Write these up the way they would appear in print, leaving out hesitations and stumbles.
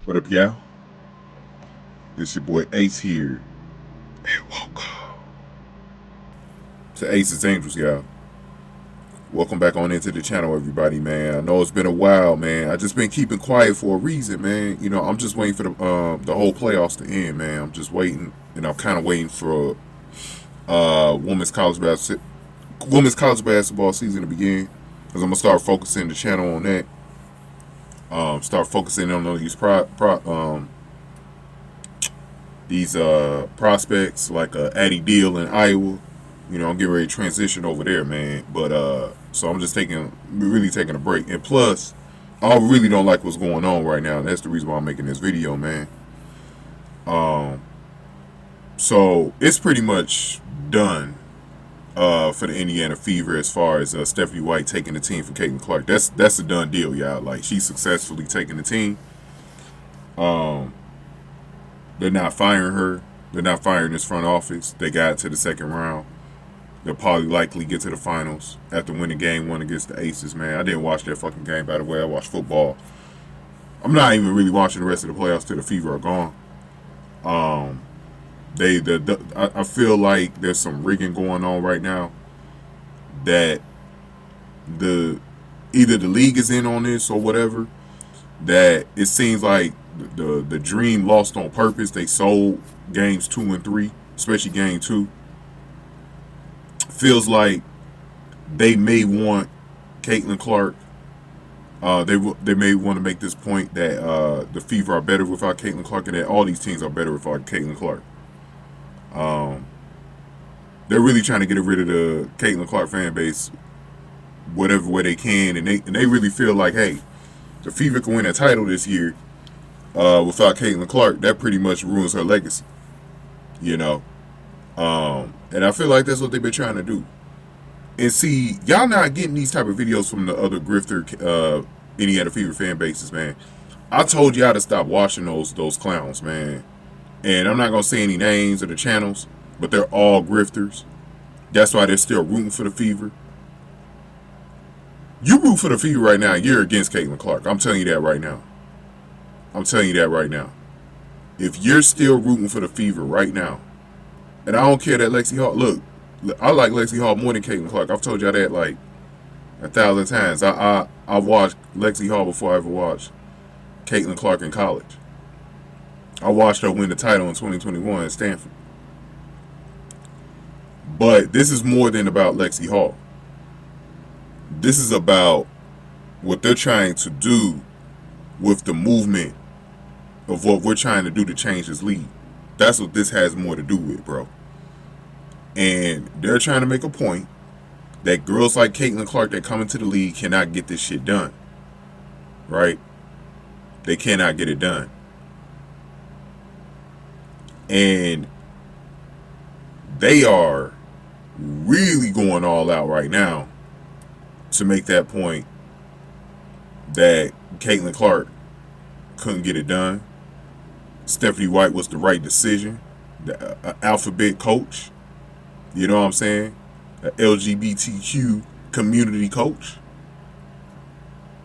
What up, y'all? This your boy Ace here. And welcome to Ace's Angels, y'all. Welcome back on into the channel, everybody, man. I know it's been a while, man. I just been keeping quiet for a reason, man. You know, I'm just waiting for the whole playoffs to end, man. I'm just waiting, and I'm kind of waiting for women's college basketball season to begin, because I'm gonna start focusing the channel on that. Start focusing on these prospects like Addie Deal in Iowa. You know, I'm getting ready to transition over there, man. But so I'm just really taking a break. And plus, I really don't like what's going on right now. And that's the reason why I'm making this video, man. So it's pretty much done for the Indiana Fever as far as Stephanie White taking the team from Caitlin Clark. That's a done deal, y'all. Like, she's successfully taking the team. They're not firing her. They're not firing this front office. They got to the second round. They'll probably likely get to the finals after winning game one against the Aces, man. I didn't watch that fucking game, by the way. I watched football. I'm not even really watching the rest of the playoffs till the Fever are gone. I feel like there's some rigging going on right now that either the league is in on this or whatever, that it seems like the dream lost on purpose. They sold games 2 and 3, especially game 2. Feels like they may want Caitlin Clark. They may want to make this point that the Fever are better without Caitlin Clark, and that all these teams are better without Caitlin Clark. They're really trying to get rid of the Caitlin Clark fan base whatever way they can, and they really feel like, hey, the Fever can win a title this year without Caitlin Clark. That pretty much ruins her legacy, you know. And I feel like that's what they've been trying to do. And see, y'all not getting these type of videos from the other grifter Indiana Fever fan bases, man. I told y'all to stop watching those clowns, man. And I'm not gonna say any names of the channels, but they're all grifters. That's why they're still rooting for the Fever. You root for the Fever right now, you're against Caitlin Clark. I'm telling you that right now. I'm telling you that right now. If you're still rooting for the Fever right now, and I don't care that Lexi Hall, look, I like Lexi Hall more than Caitlin Clark. I've told y'all that like 1,000 times. I watched Lexi Hall before I ever watched Caitlin Clark in college. I watched her win the title in 2021 at Stanford. But this is more than about Lexi Hall. This is about what they're trying to do with the movement of what we're trying to do to change this league. That's what this has more to do with, bro. And they're trying to make a point that girls like Caitlin Clark that come into the league cannot get this shit done. Right? They cannot get it done. And they are really going all out right now to make that point that Caitlin Clark couldn't get it done. Stephanie White was the right decision. The alphabet coach. You know what I'm saying? An LGBTQ community coach.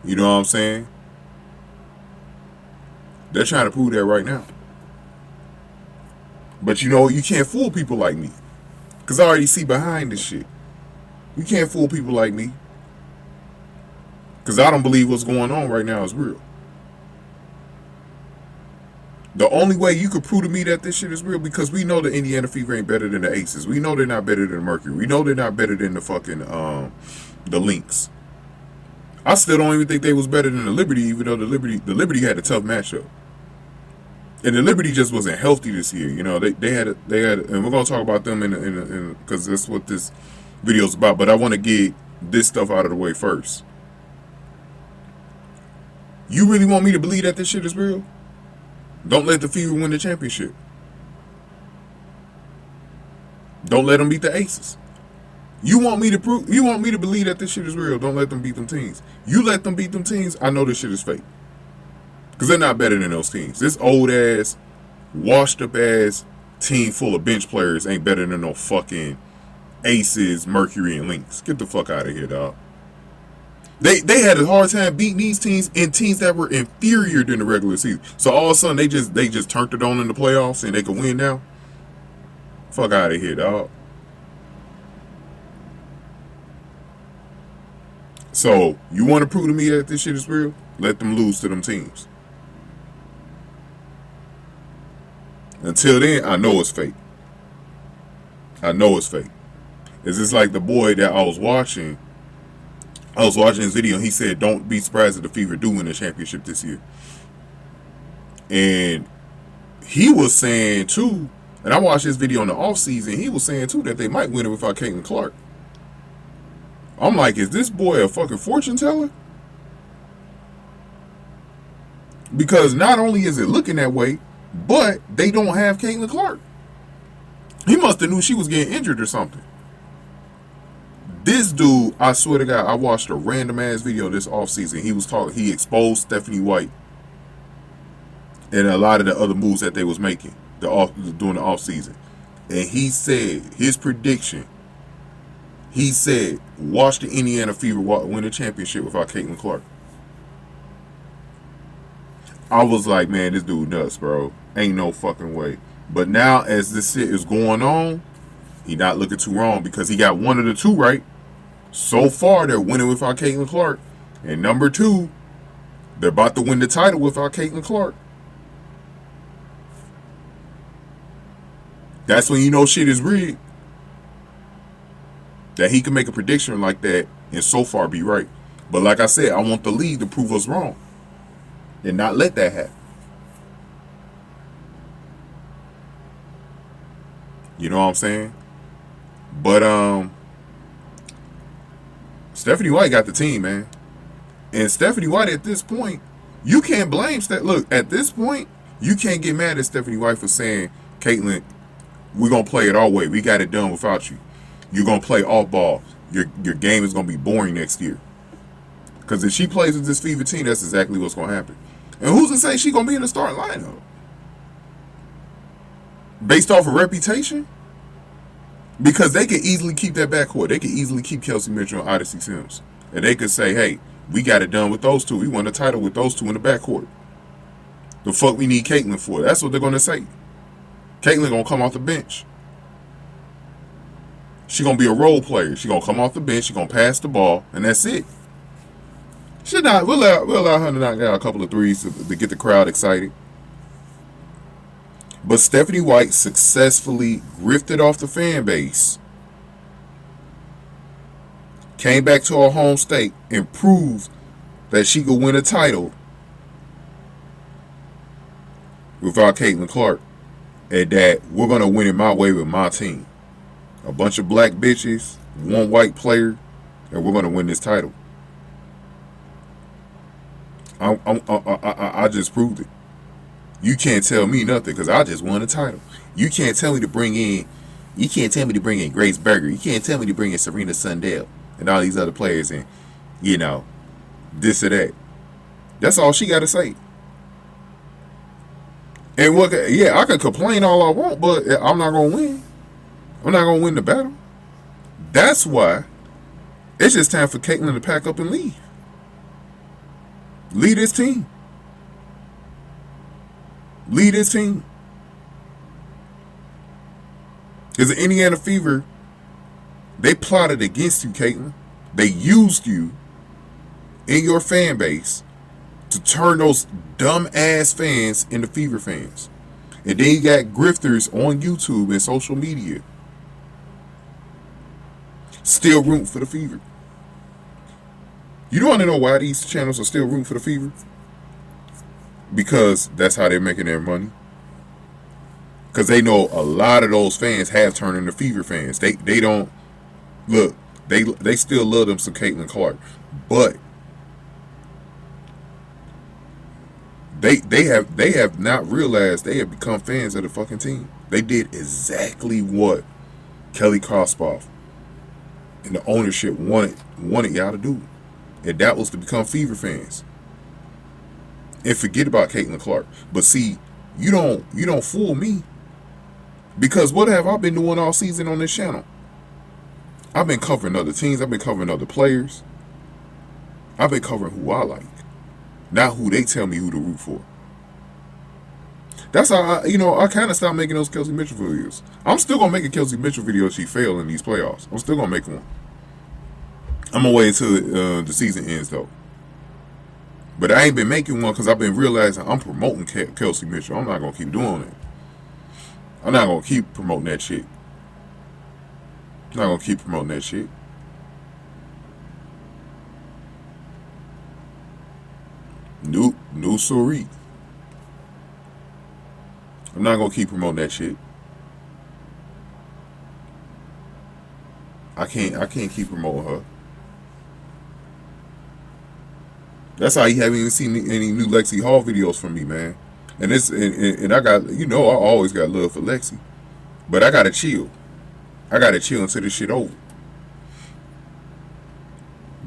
You know what I'm saying? They're trying to prove that right now. But you know, you can't fool people like me. Because I already see behind this shit. You can't fool people like me. Because I don't believe what's going on right now is real. The only way you could prove to me that this shit is real, because we know the Indiana Fever ain't better than the Aces. We know they're not better than the Mercury. We know they're not better than the fucking the Lynx. I still don't even think they was better than the Liberty, even though the Liberty had a tough matchup. And the Liberty just wasn't healthy this year. You know, they had and we're gonna talk about them in because that's what this video is about. But I want to get this stuff out of the way first. You really want me to believe that this shit is real? Don't let the Fever win the championship. Don't let them beat the Aces. You want me to believe that this shit is real? Don't let them beat them teams. You let them beat them teams, I know this shit is fake. Because they're not better than those teams. This old ass, washed up ass team full of bench players ain't better than no fucking Aces, Mercury, and Lynx. Get the fuck out of here, dog. They had a hard time beating these teams and teams that were inferior than the regular season. So all of a sudden they just turned it on in the playoffs and they can win now. Fuck out of here, dog. So you want to prove to me that this shit is real? Let them lose to them teams. Until then, I know it's fake. I know it's fake. It's just like the boy that I was watching. I was watching his video and he said, don't be surprised if the Fever do win the championship this year. And he was saying too, and I watched his video in the offseason, he was saying too that they might win it without Caitlin Clark. I'm like, is this boy a fucking fortune teller? Because not only is it looking that way, but they don't have Caitlin Clark. He must have knew she was getting injured or something. This dude, I swear to God, I watched a random ass video this offseason. He was talking, he exposed Stephanie White and a lot of the other moves that they was making during the offseason. And he said, his prediction, he said, watch the Indiana Fever win a championship without Caitlin Clark. I was like, man, this dude nuts, bro. Ain't no fucking way. But now, as this shit is going on, he not looking too wrong because he got one of the two right. So far, they're winning without Caitlin Clark. And number two, they're about to win the title without Caitlin Clark. That's when you know shit is rigged. That he can make a prediction like that and so far be right. But like I said, I want the league to prove us wrong. And not let that happen. You know what I'm saying? But Stephanie White got the team, man. And Stephanie White at this point, you can't blame Look, at this point, you can't get mad at Stephanie White for saying, Caitlin, we're gonna play it our way. We got it done without you. You're gonna play off ball. Your game is gonna be boring next year. Because if she plays with this Fever team, that's exactly what's gonna happen. And who's to say she's gonna be in the starting lineup? Based off of reputation? Because they could easily keep that backcourt. They could easily keep Kelsey Mitchell and Odyssey Sims. And they could say, hey, we got it done with those two. We won a title with those two in the backcourt. The fuck we need Caitlin for? That's what they're gonna say. Caitlin gonna come off the bench. She gonna be a role player. She gonna come off the bench. She gonna pass the ball, and that's it. We'll allow her to knock out a couple of threes to get the crowd excited. But Stephanie White successfully grifted off the fan base, came back to her home state, and proved that she could win a title without Caitlin Clark, and that we're gonna win it my way with my team. A bunch of black bitches, one white player, and we're gonna win this title. I just proved it. You can't tell me nothing because I just won a title. You can't tell me to bring in Grace Berger. You can't tell me to bring in Serena Sundell and all these other players and, this or that. That's all she got to say. And I can complain all I want, but I'm not going to win. I'm not going to win the battle. That's why it's just time for Caitlin to pack up and leave. Lead this team. Lead this team. Because the Indiana Fever, they plotted against you, Caitlin. They used you in your fan base to turn those dumb ass fans into Fever fans. And then you got grifters on YouTube and social media still rooting for the Fever. You don't want to know why these channels are still rooting for the Fever? Because that's how they're making their money. Because they know a lot of those fans have turned into Fever fans. They don't look. They still love them some Caitlin Clark, but they have not realized they have become fans of the fucking team. They did exactly what Kelly Krospoff and the ownership wanted y'all to do. And that was to become Fever fans. And forget about Caitlin Clark. But see, you don't fool me. Because what have I been doing all season on this channel? I've been covering other teams. I've been covering other players. I've been covering who I like, not who they tell me who to root for. That's how I kind of stopped making those Kelsey Mitchell videos. I'm still gonna make a Kelsey Mitchell video if she fail in these playoffs. I'm still gonna make one. I'm gonna wait until the season ends though. But I ain't been making one because I've been realizing I'm promoting Kelsey Mitchell. I'm not gonna keep doing it. I'm not gonna keep promoting that shit. I'm not gonna keep promoting that shit. New sorry. I'm not gonna keep promoting that shit. I can't keep promoting her. That's how you haven't even seen any new Lexi Hall videos from me, man. And I got I always got love for Lexi, but I gotta chill. I gotta chill until this shit over.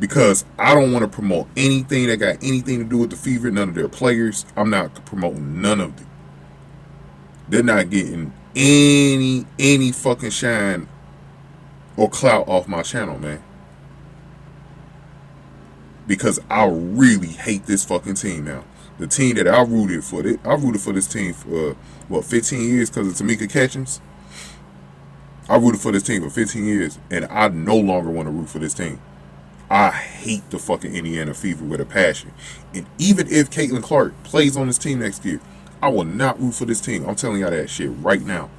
Because I don't want to promote anything that got anything to do with the Fever, none of their players. I'm not promoting none of them. They're not getting any fucking shine or clout off my channel, man. Because I really hate this fucking team now. The team that I rooted for, I rooted for this team for 15 years because of Tamika Catchings. I rooted for this team for 15 years, and I no longer want to root for this team. I hate the fucking Indiana Fever with a passion. And even if Caitlin Clark plays on this team next year, I will not root for this team. I'm telling y'all that shit right now.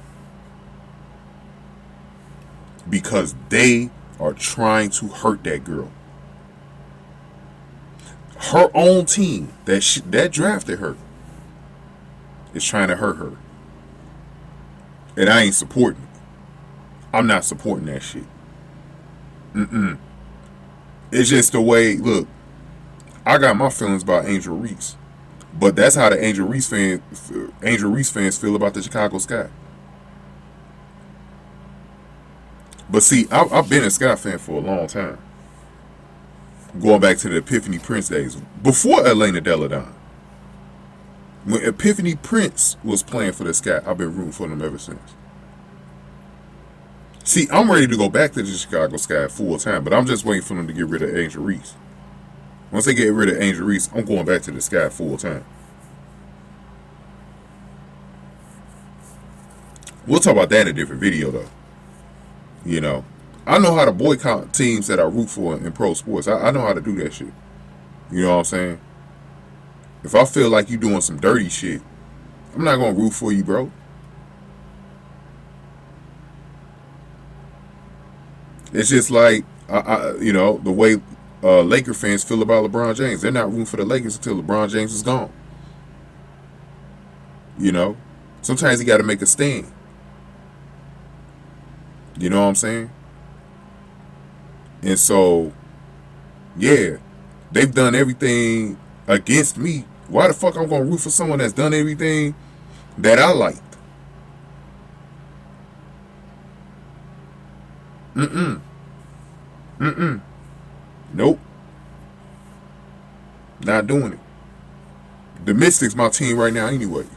Because they are trying to hurt that girl. Her own team that drafted her is trying to hurt her. And I ain't supporting it. I'm not supporting that shit. It's just the way, look, I got my feelings about Angel Reese. But that's how the Angel Reese fans feel about the Chicago Sky. But see, I've been a Sky fan for a long time. Going back to the Epiphany Prince days. Before Elena Deladon. When Epiphany Prince was playing for the Sky, I've been rooting for them ever since. See, I'm ready to go back to the Chicago Sky full time, but I'm just waiting for them to get rid of Angel Reese. Once they get rid of Angel Reese, I'm going back to the Sky full time. We'll talk about that in a different video, though. I know how to boycott teams that I root for in pro sports. I know how to do that shit. You know what I'm saying? If I feel like you doing some dirty shit, I'm not going to root for you, bro. It's just like, the way Laker fans feel about LeBron James. They're not rooting for the Lakers until LeBron James is gone. Sometimes you got to make a stand. You know what I'm saying? And so, yeah, they've done everything against me. Why the fuck I'm going to root for someone that's done everything that I liked? Nope. Not doing it. The Mystics my team right now anyways.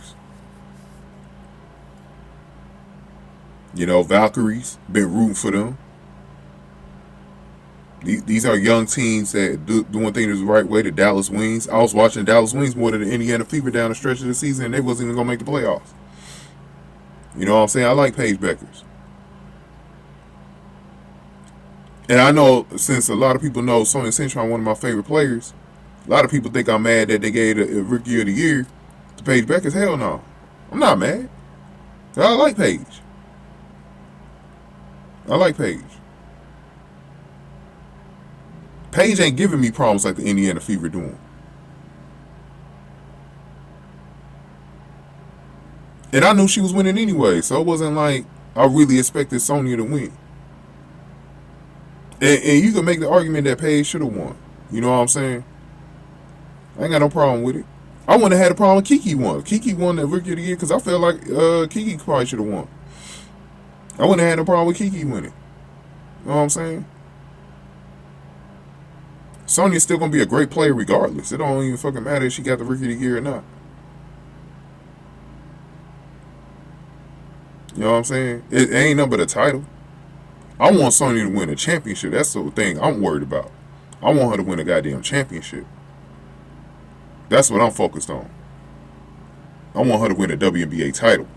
Valkyries, been rooting for them. These are young teams that doing things the right way. The Dallas Wings. I was watching Dallas Wings more than the Indiana Fever down the stretch of the season, and they wasn't even going to make the playoffs. You know what I'm saying? I like Paige Beckers. And I know, since a lot of people know Sonia Centron, one of my favorite players, a lot of people think I'm mad that they gave the Rookie of the Year to Paige Beckers. Hell no. I'm not mad. I like Paige. I like Paige. Paige ain't giving me problems like the Indiana Fever doing. And I knew she was winning anyway, so it wasn't like I really expected Sonya to win. And you can make the argument that Paige should have won. You know what I'm saying? I ain't got no problem with it. I wouldn't have had a problem with Kiki won. Kiki won the Rookie of the Year because I felt like Kiki probably should have won. I wouldn't have had no problem with Kiki winning. You know what I'm saying? Sonya's still going to be a great player regardless. It don't even fucking matter if she got the Rookie of the Year or not. You know what I'm saying? It ain't nothing but a title. I want Sonya to win a championship. That's the thing I'm worried about. I want her to win a goddamn championship. That's what I'm focused on. I want her to win a WNBA title.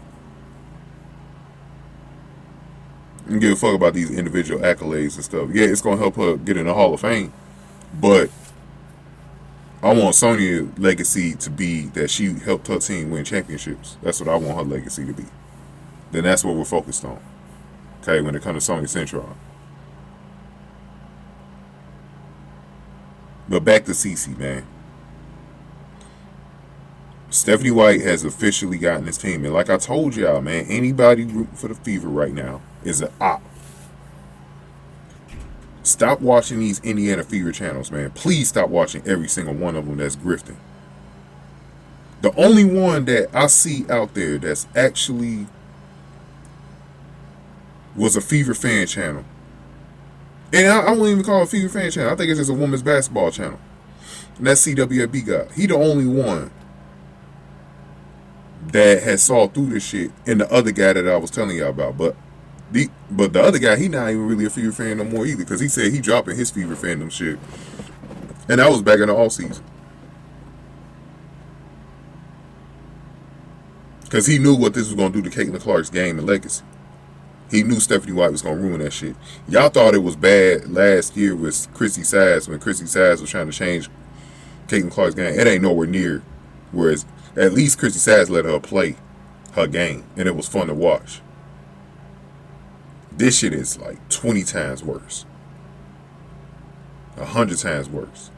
I don't give a fuck about these individual accolades and stuff. Yeah, it's gonna help her get in the Hall of Fame, but I want Sonia's legacy to be that she helped her team win championships. That's what I want her legacy to be. Then that's what we're focused on. Okay, when it comes to Sonia Centron. But back to Cece, man. Stephanie White has officially gotten his team. And like I told y'all, man, anybody rooting for the Fever right now is an op. Stop watching these Indiana Fever channels, man. Please stop watching every single one of them that's grifting. The only one that I see out there that's actually was a Fever fan channel. And I wouldn't even call it a Fever fan channel. I think it's just a women's basketball channel. And that's CWFB guy. He the only one that has saw through this shit. And the other guy that I was telling y'all about. But the other guy, he not even really a Fever fan no more either. Because he said he dropping his Fever fandom shit. And that was back in the off season. Because he knew what this was going to do to Caitlin Clark's game and legacy. He knew Stephanie White was going to ruin that shit. Y'all thought it was bad last year with Chrissy Sass when Chrissy Sass was trying to change Caitlin Clark's game. It ain't nowhere near. Whereas at least Chrissy Sass let her play her game. And it was fun to watch. This shit is like 20 times worse. 100 times worse.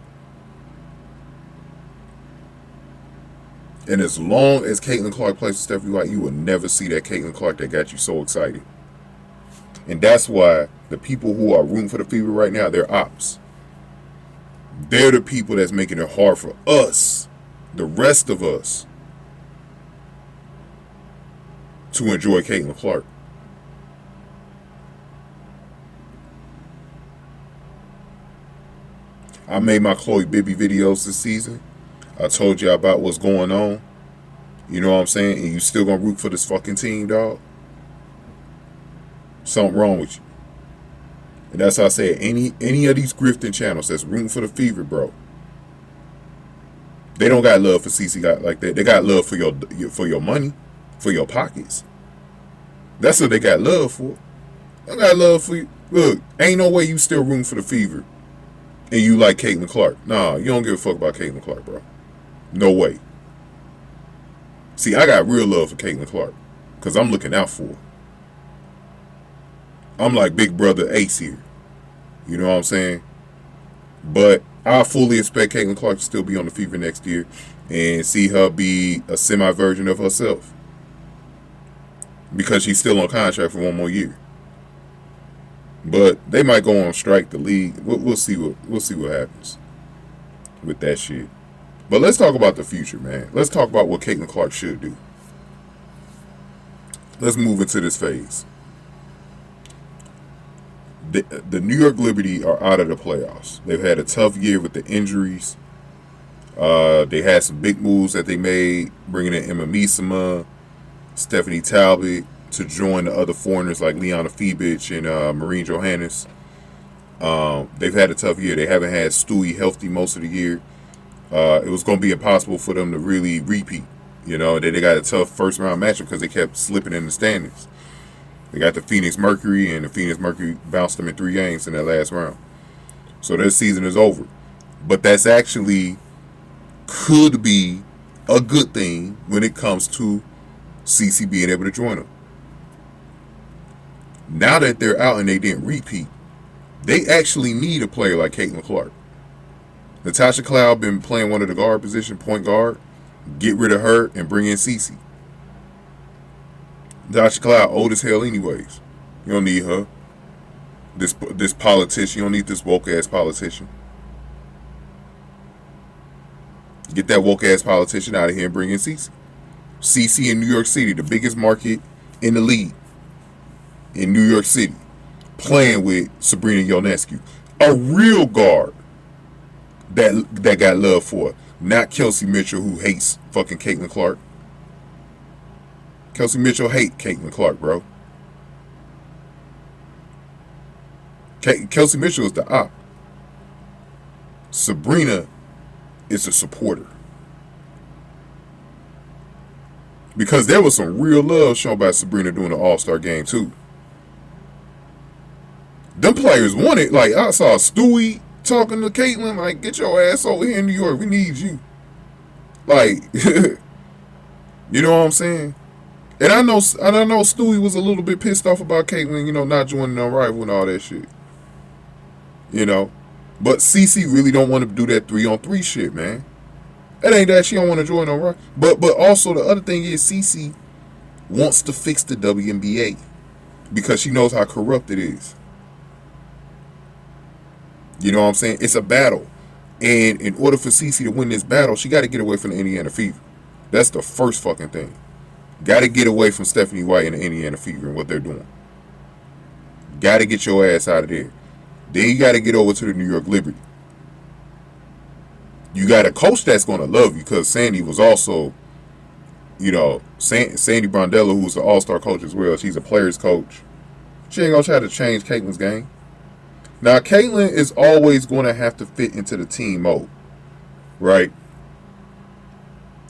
And as long as Caitlin Clark plays with Stephanie White, you will never see that Caitlin Clark that got you so excited. And that's why the people who are rooting for the Fever right now, they're ops. They're the people that's making it hard for us, the rest of us, to enjoy Caitlin Clark. I made my Chloe Bibby videos this season. I told you about what's going on. You know what I'm saying? And you still gonna root for this fucking team, dog? Something wrong with you. And that's how I said, any of these grifting channels that's rooting for the Fever, bro, they don't got love for CC like that. They got love for your money, for your pockets. That's what they got love for. They got love for you. Look, ain't no way you still rooting for the Fever and you like Caitlin Clark. Nah, you don't give a fuck about Caitlin Clark, bro. No way. See, I got real love for Caitlin Clark because I'm looking out for her. I'm like Big Brother Ace here. You know what I'm saying? But I fully expect Caitlin Clark to still be on the Fever next year and see her be a semi-version of herself. Because she's still on contract for one more year. But they might go on strike the league. We'll see what happens with that shit. But let's talk about the future, man. Let's talk about what Caitlin Clark should do. Let's move into this phase. The New York Liberty are out of the playoffs. They've had a tough year with the injuries. They had some big moves that they made, bringing in Emma Misema, Stephanie Talbot to join the other foreigners like Liana Febich and Maureen Johannes. They've had a tough year. They haven't had Stewie healthy most of the year. It was going to be impossible for them to really repeat. You know, they got a tough first round matchup because they kept slipping in the standings. They got the Phoenix Mercury, and the Phoenix Mercury bounced them in 3 games in that last round. So their season is over. But that's actually could be a good thing when it comes to CC being able to join them. Now that they're out and they didn't repeat, they actually need a player like Caitlin Clark. Natasha Cloud been playing one of the guard position, point guard. Get rid of her and bring in CC. Natasha Cloud old as hell anyways. You don't need her. This politician. You don't need this woke ass politician. Get that woke ass politician out of here and bring in CC. CC in New York City, the biggest market in the league. In New York City. Playing with Sabrina Ionescu. A real guard that got love for her. Not Kelsey Mitchell, who hates fucking Caitlin Clark. Kelsey Mitchell hate Caitlin Clark, bro. Kelsey Mitchell is the op. Sabrina is a supporter. Because there was some real love shown by Sabrina during the All-Star game, too. Them players wanted, like, I saw Stewie talking to Caitlyn, like, get your ass over here in New York. We need you. Like, you know what I'm saying? And I know Stewie was a little bit pissed off about Caitlyn, you know, not joining the rival and all that shit. You know? But CC really don't want to do that 3-on-3 shit, man. It ain't that she don't want to join no rival. But also the other thing is CC wants to fix the WNBA because she knows how corrupt it is. You know what I'm saying? It's a battle. And in order for CC to win this battle, she got to get away from the Indiana Fever. That's the first fucking thing. Got to get away from Stephanie White and the Indiana Fever and what they're doing. Got to get your ass out of there. Then you got to get over to the New York Liberty. You got a coach that's going to love you because Sandy was also, you know, Sandy Brondello, who's an all-star coach as well. She's a player's coach. She ain't going to try to change Caitlyn's game. Now, Caitlyn is always going to have to fit into the team mode, right?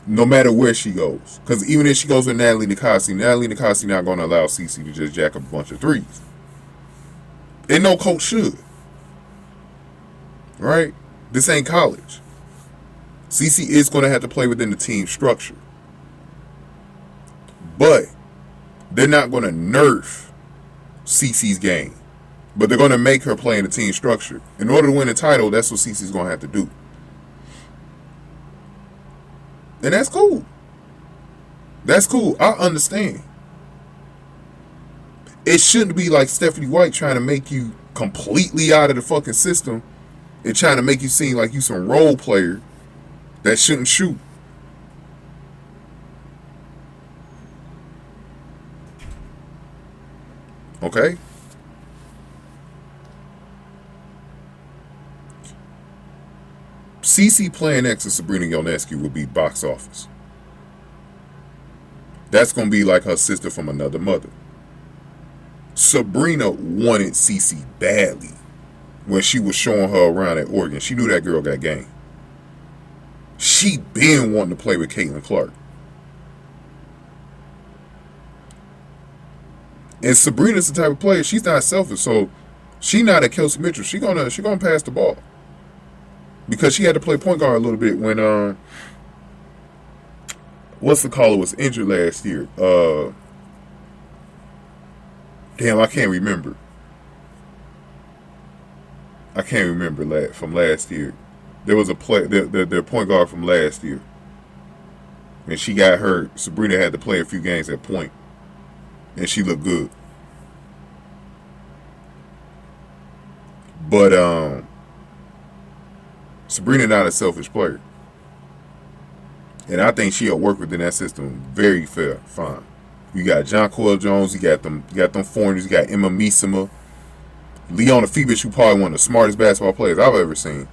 No matter where she goes. Because even if she goes with Natalie Nicasi not going to allow CC to just jack up a bunch of threes. And no coach should. Right? This ain't college. CC is going to have to play within the team structure. But they're not going to nerf CC's game. But they're going to make her play in the team structure. In order to win the title, that's what CC's going to have to do. And that's cool. That's cool. I understand. It shouldn't be like Stephanie White trying to make you completely out of the fucking system and trying to make you seem like you some role player that shouldn't shoot. Okay? CC playing next to Sabrina Ionescu would be box office. That's going to be like her sister from another mother. Sabrina wanted CC badly when she was showing her around at Oregon. She knew that girl got game. She been wanting to play with Caitlin Clark. And Sabrina's the type of player, she's not selfish, so she not a Kelsey Mitchell. She gonna pass the ball. Because she had to play point guard a little bit when what's the caller was injured last year. Damn, I can't remember. From last year. There was a play, their point guard from last year. And she got hurt. Sabrina had to play a few games at point. And she looked good. But Sabrina not a selfish player. And I think she'll work within that system very fine. You got John Coyle Jones, you got them foreigners, you got Emma Misima, Leona Phoebus, who probably one of the smartest basketball players I've ever seen.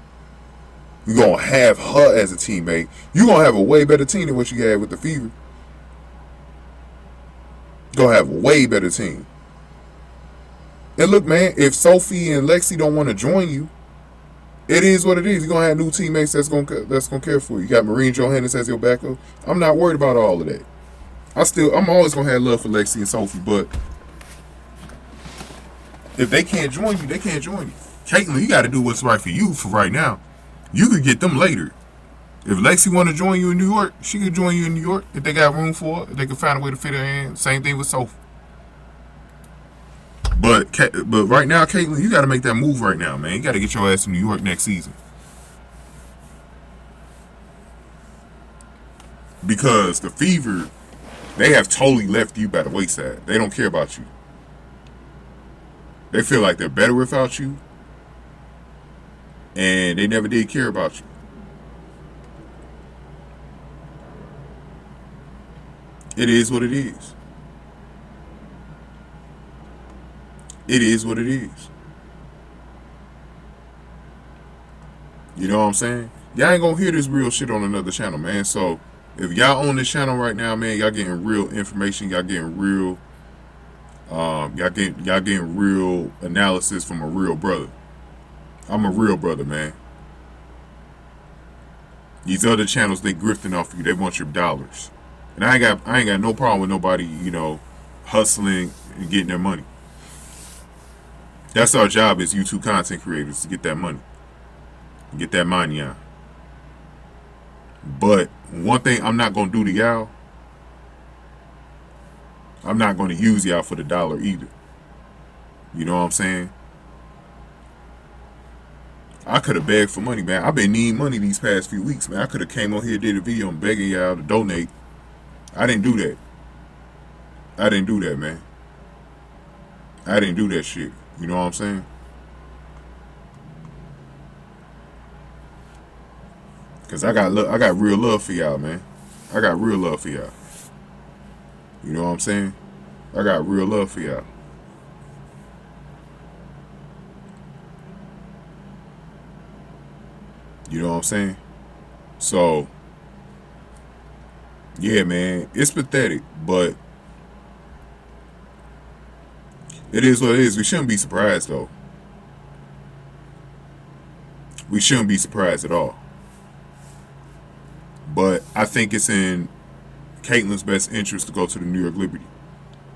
You're going to have her as a teammate. You're going to have a way better team than what you had with the Fever. You're going to have a way better team. And look, man, if Sophie and Lexi don't want to join you, it is what it is. You're going to have new teammates that's going to care for you. You got Maureen Johannes as your backup. I'm not worried about all of that. I'm always going to have love for Lexi and Sophie, but if they can't join you, they can't join you. Caitlin, you got to do what's right for you for right now. You could get them later. If Lexi want to join you in New York, she could join you in New York if they got room for it. If they can find a way to fit her in. Same thing with Sophie. But right now, Caitlin, you got to make that move right now, man. You got to get your ass to New York next season. Because the Fever, they have totally left you by the wayside. They don't care about you. They feel like they're better without you. And they never did care about you. It is what it is. It is what it is. You know what I'm saying? Y'all ain't gonna hear this real shit on another channel, man. So if y'all on this channel right now, man, y'all getting real information. Y'all getting real. Y'all getting real analysis from a real brother. I'm a real brother, man. These other channels, they grifting off you. They want your dollars. And I ain't got no problem with nobody, hustling and getting their money. That's our job as YouTube content creators, to get that money. Get that money out. But one thing I'm not going to do to y'all, I'm not going to use y'all for the dollar either. You know what I'm saying? I could have begged for money, man. I've been needing money these past few weeks, man. I could have came on here, did a video, and begging y'all to donate. I didn't do that. I didn't do that, man. I didn't do that shit. You know what I'm saying? Cause I got real love for y'all, man. I got real love for y'all. You know what I'm saying? I got real love for y'all. You know what I'm saying? So, yeah, man, it's pathetic, but it is what it is. We shouldn't be surprised, though. We shouldn't be surprised at all. But I think it's in Caitlyn's best interest to go to the New York Liberty.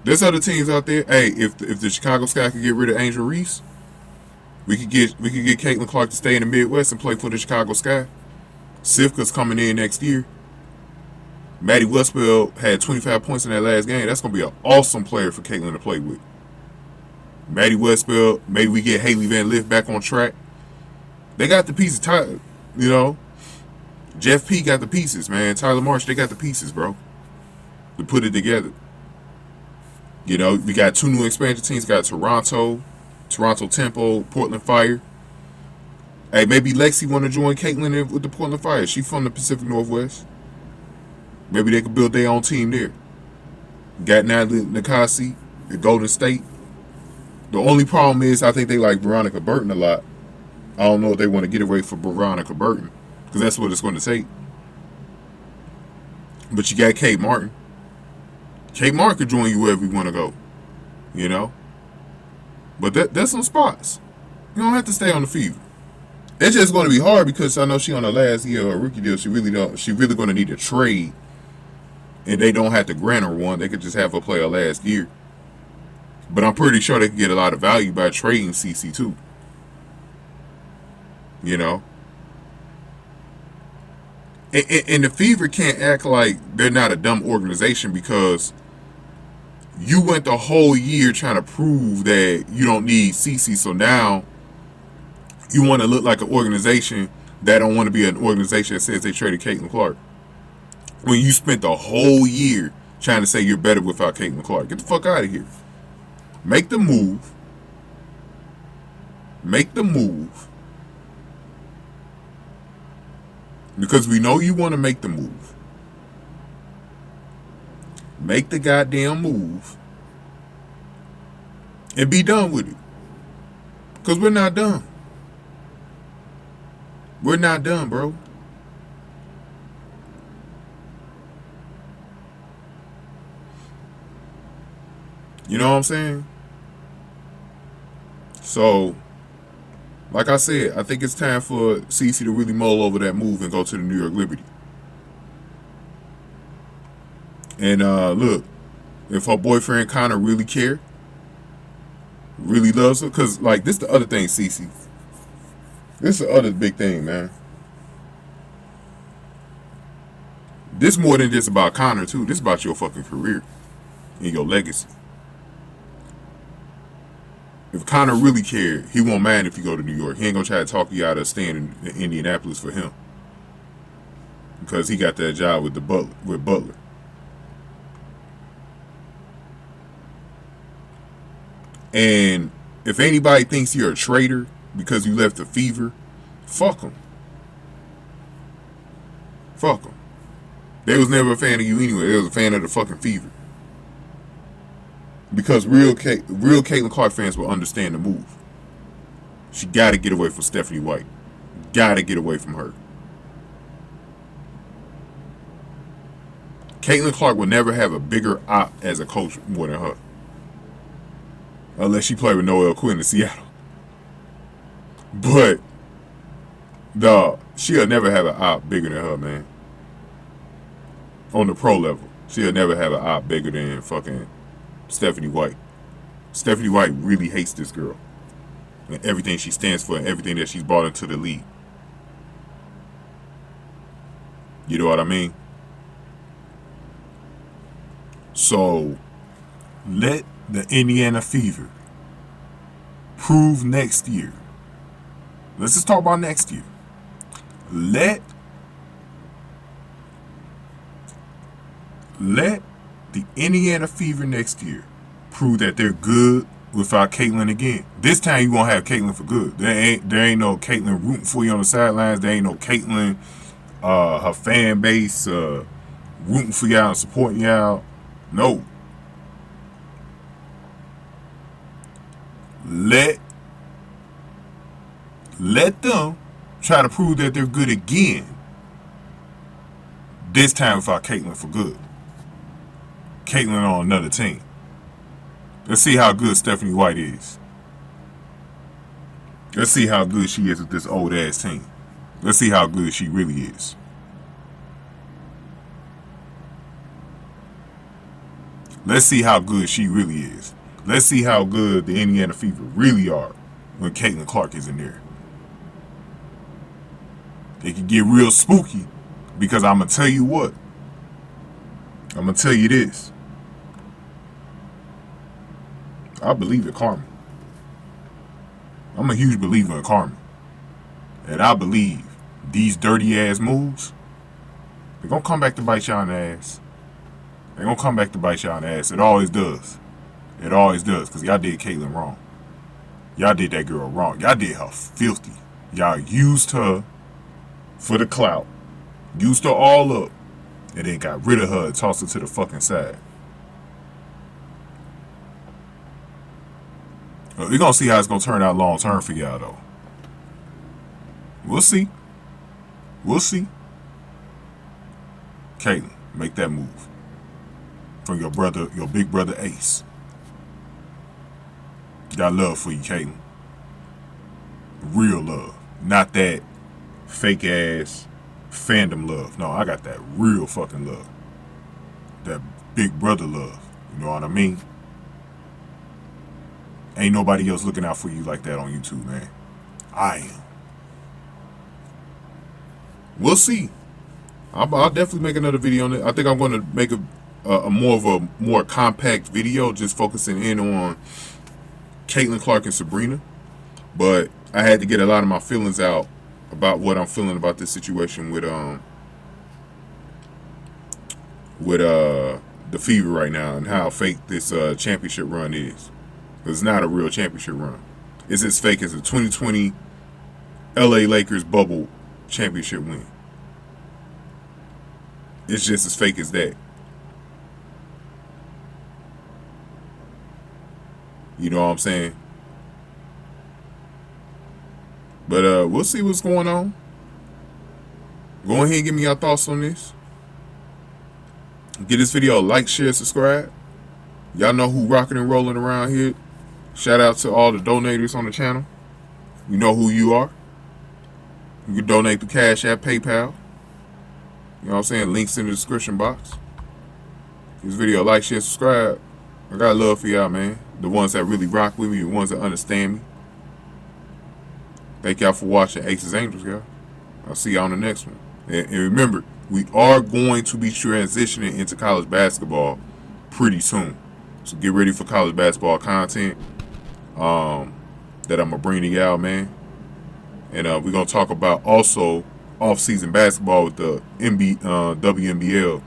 There's other teams out there. Hey, if the Chicago Sky could get rid of Angel Reese, we could get Caitlin Clark to stay in the Midwest and play for the Chicago Sky. Sivka's coming in next year. Maddie Westbell had 25 points in that last game. That's going to be an awesome player for Caitlin to play with. Maddie Westbell, maybe we get Haley Van Lith back on track. They got the pieces, you know. Jeff P got the pieces, man. Tyler Marsh, they got the pieces, bro, to put it together. You know, we got two new expansion teams. Got Toronto Tempo, Portland Fire. Hey, maybe Lexi want to join Caitlin with the Portland Fire. She from the Pacific Northwest. Maybe they could build their own team there. Got Natalie Nakasi at Golden State. The only problem is I think they like Veronica Burton a lot. I don't know if they want to get away from Veronica Burton, because that's what it's going to take. But you got Kate Martin. Kate Martin could join you wherever you want to go. You know? But that's some spots. You don't have to stay on the Fever. It's just going to be hard because I know she on the last year of her rookie deal. She really going to need a trade. And they don't have to grant her one. They could just have her play her last year. But I'm pretty sure they can get a lot of value by trading CC too. You know? And the Fever can't act like they're not a dumb organization, because you went the whole year trying to prove that you don't need CC. So now you want to look like an organization that don't want to be an organization that says they traded Caitlin Clark, when you spent the whole year trying to say you're better without Caitlin Clark. Get the fuck out of here. Make the move. Make the move. Because we know you want to make the move. Make the goddamn move. And be done with it. Because we're not done. We're not done, bro. You know what I'm saying? So, like I said, I think it's time for CC to really mull over that move and go to the New York Liberty. And look, if her boyfriend Connor really care, really loves her, because like this the other thing, CC. This is the other big thing, man. This more than just about Connor too. This is about your fucking career and your legacy. If Connor really cared, he won't mind if you go to New York. He ain't gonna try to talk you out of staying in Indianapolis for him, because he got that job with Butler. And if anybody thinks you're a traitor because you left the Fever, fuck them. Fuck them. They was never a fan of you anyway. They was a fan of the fucking Fever. Because real Caitlin Clark fans will understand the move. She got to get away from Stephanie White. Got to get away from her. Caitlin Clark will never have a bigger op as a coach more than her. Unless she played with Noel Quinn in Seattle. But Dog, she'll never have an op bigger than her, man. On the pro level, she'll never have an op bigger than fucking Stephanie White. Stephanie White really hates this girl and everything she stands for and everything that she's brought into the league. You know what I mean? So, let the Indiana Fever prove next year. Let's just talk about next year. Let the Indiana Fever next year prove that they're good without Caitlyn again. This time you won't have Caitlyn for good. There ain't no Caitlyn rooting for you on the sidelines. There ain't no Caitlyn, her fan base rooting for y'all and supporting y'all. No. Let them try to prove that they're good again. This time without Caitlyn for good. Caitlyn on another team. Let's see how good Stephanie White is. Let's see how good she is with this old ass team. Let's see how good she really is. Let's see how good she really is. Let's see how good the Indiana Fever really are when Caitlin Clark is in there. It can get real spooky because I'm going to tell you what. I'm going to tell you this. I believe in karma. I'm a huge believer in karma. And I believe these dirty ass moves, they're going to come back to bite y'all in the ass. They're going to come back to bite y'all in the ass. It always does. It always does because y'all did Caitlyn wrong. Y'all did that girl wrong. Y'all did her filthy. Y'all used her for the clout. Used her all up. And then got rid of her and tossed her to the fucking side. We're going to see how it's going to turn out long term for y'all, though. We'll see. We'll see. Caitlyn, make that move. From your brother, your big brother Ace. Got love for you, Caitlyn. Real love. Not that fake ass fandom love. No, I got that real fucking love. That big brother love. You know what I mean? Ain't nobody else looking out for you like that on YouTube, man. I am. We'll see. I'll definitely make another video on it. I think I'm going to make a more compact video, just focusing in on Caitlin Clark and Sabrina. But I had to get a lot of my feelings out about what I'm feeling about this situation with the Fever right now and how fake this championship run is. It's not a real championship run. It's as fake as a 2020 LA Lakers bubble championship win. It's just as fake as that. You know what I'm saying? But we'll see what's going on. Go ahead and give me your thoughts on this. Give this video a like, share, subscribe. Y'all know who rocking and rolling around here. Shout out to all the donators on the channel. You know who you are. You can donate through Cash App, PayPal. You know what I'm saying? Links in the description box. This video, like, share, subscribe. I got love for y'all, man. The ones that really rock with me, the ones that understand me. Thank y'all for watching Aces Angels, y'all. I'll see y'all on the next one. And remember, we are going to be transitioning into college basketball pretty soon. So get ready for college basketball content that I'm going to bring to y'all, man. And we're going to talk about also off-season basketball with the WNBL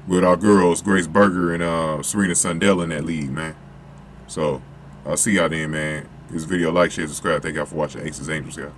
with our girls, Grace Berger and Serena Sundell in that league, man. So I'll see y'all then, man. This video, like, share, subscribe. Thank y'all for watching Aces Angels, y'all.